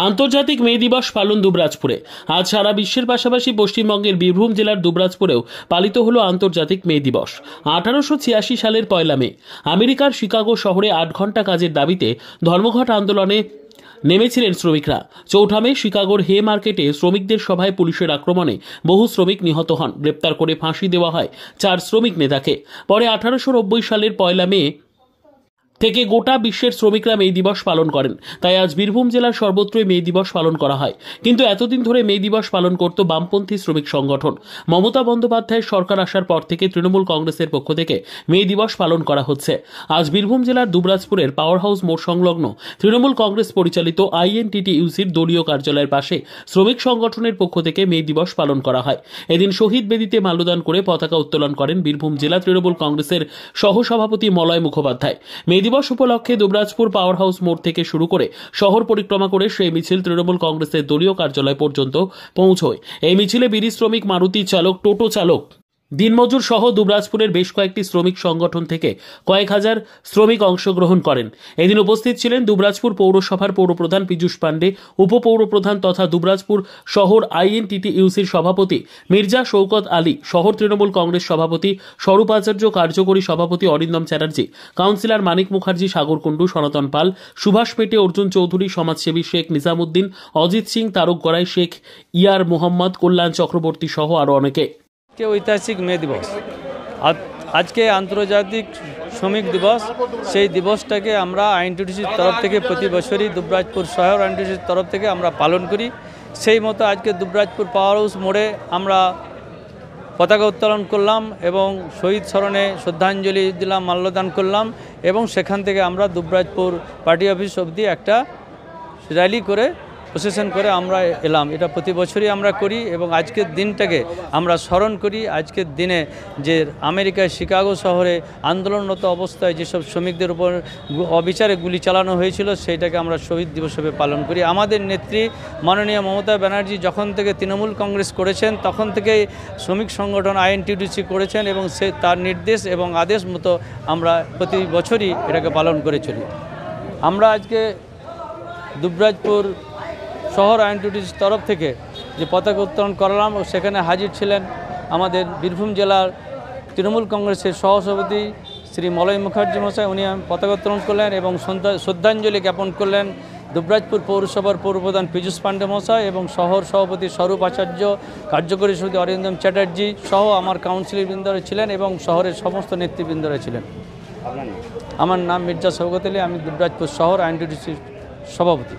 আন্তর্জাতিক মে দিবস পালন দুবরাজপুরে। আজ সারা বিশ্বের পাশাপাশি পশ্চিমবঙ্গের বীরভূম জেলার দুবরাজপুরেও পালিত হলো আন্তর্জাতিক মে দিবস। 1886 সালের 1 মে আমেরিকার শিকাগো শহরে 8 ঘন্টা কাজের দাবিতে ধর্মঘট আন্দোলনে নেমেছিলেন শ্রমিকরা। 4 মে শিকাগোর হে মার্কেটে শ্রমিকদের সভায় পুলিশের আক্রমণে বহু শ্রমিক নিহত হন। গ্রেপ্তার করে ফাঁসি দেওয়া হয় 4 শ্রমিক নেতাকে। পরে 1890 সালের 1 মে থেকে গোটা বিশ্বের শ্রমিকরা মে দিবস পালন করেন। তাই আজ বীরভূম জেলার সর্বত্রই মে দিবস পালন করা হয়। কিন্তু এতদিন ধরে মে দিবস পালন করত বামপন্থী শ্রমিক সংগঠন। মমতা বন্দ্যোপাধ্যায়ের সরকার আসার পর থেকে তৃণমূল কংগ্রেসের পক্ষ থেকে মে দিবস পালন করা হচ্ছে। আজ বীরভূম জেলার দুবরাজপুরের পাওয়ার হাউস মোড় সংলগ্ন তৃণমূল কংগ্রেস পরিচালিত INTTUCর দলীয় কার্যালয়ের পাশে শ্রমিক সংগঠনের পক্ষ থেকে মে দিবস পালন করা হয়। এদিন শহীদ বেদিতে মাল্যদান করে পতাকা উত্তোলন করেন বীরভূম জেলা তৃণমূল কংগ্রেসের সহসভাপতি মলয় মুখোপাধ্যায়। মে দিবস উপলক্ষে দুবরাজপুর পাওয়ার হাউস মোড় থেকে শুরু করে শহর পরিক্রমা করে সেই মিছিল তৃণমূল কংগ্রেসের দলীয় কার্যালয় পর্যন্ত পৌঁছয়। এই মিছিলে বিড়ি শ্রমিক, মারুতি চালক, টোটো চালক, দিনমজুর সহ দুবরাজপুরের বেশ কয়েকটি শ্রমিক সংগঠন থেকে কয়েক হাজার শ্রমিক অংশগ্রহণ করেন। এদিন উপস্থিত ছিলেন দুবরাজপুর পৌরসভার পৌরপ্রধান পীযূষ পাণ্ডে, উপপৌরপ্রধান তথা দুবরাজপুর শহর INTTUCর সভাপতি মির্জা শওকত আলী, শহর তৃণমূল কংগ্রেস সভাপতি স্বরূপ আচার্য, কার্যকরী সভাপতি অরিন্দম চ্যাটার্জি, কাউন্সিলর মানিক মুখার্জি, সাগর কুণ্ডু, সনাতন পাল, সুভাষ পেটে, অর্জুন চৌধুরী, সমাজসেবী শেখ নিজামুদ্দিন, অজিত সিং, তারক গড়াই, শেখ ইয়ার মোহাম্মদ, কল্যাণ চক্রবর্তী সহ আরো অনেকে। ঐতিহাসিক মে দিবস, আজকে আন্তর্জাতিক শ্রমিক দিবস। সেই দিবসটাকে আমরা INTTUCর তরফ থেকে প্রতি বছরই দুবরাজপুর শহর INTTUCর তরফ থেকে আমরা পালন করি। সেই মতো আজকে দুবরাজপুর পাওয়ার হাউস মোড়ে আমরা পতাকা উত্তোলন করলাম এবং শহীদ স্মরণে শ্রদ্ধাঞ্জলি দিলাম, মাল্যদান করলাম এবং সেখান থেকে আমরা দুবরাজপুর পার্টি অফিস অবধি একটা র্যালি করে প্রসেশন করে আমরা এলাম। এটা প্রতি বছরই আমরা করি এবং আজকের দিনটাকে আমরা স্মরণ করি। আজকের দিনে যে আমেরিকার শিকাগো শহরে আন্দোলনরত অবস্থায় যেসব শ্রমিকদের উপর অবিচারে গুলি চালানো হয়েছিল, সেইটাকে আমরা শহীদ দিবস হিসেবে পালন করি। আমাদের নেত্রী মাননীয় মমতা ব্যানার্জি যখন থেকে তৃণমূল কংগ্রেস করেছেন তখন থেকেই শ্রমিক সংগঠন INTTUC করেছেন এবং সে তার নির্দেশ এবং আদেশ মতো আমরা প্রতি বছরই এটাকে পালন করে চলি। আমরা আজকে দুবরাজপুর শহর INTTUCর তরফ থেকে যে পতাকা উত্তোলন করলাম, সেখানে হাজির ছিলেন আমাদের বীরভূম জেলার তৃণমূল কংগ্রেসের সহসভাপতি শ্রী মলয় মুখার্জি মহাশয়। উনি পতাকা উত্তোলন করলেন এবং শ্রদ্ধাঞ্জলি জ্ঞাপন করলেন দুবরাজপুর পৌরসভার পৌরপ্রধান পীযূষ পাণ্ডে মহাশয় এবং শহর সভাপতি স্বরূপ আচার্য, কার্যকরী সভাপতি অরিন্দম চ্যাটার্জি সহ আমার কাউন্সিলরবৃন্দরা ছিলেন এবং শহরের সমস্ত নেতৃবৃন্দরা ছিলেন। আমার নাম মির্জা শওকত আলী, আমি দুবরাজপুর শহর INTTUCর সভাপতি।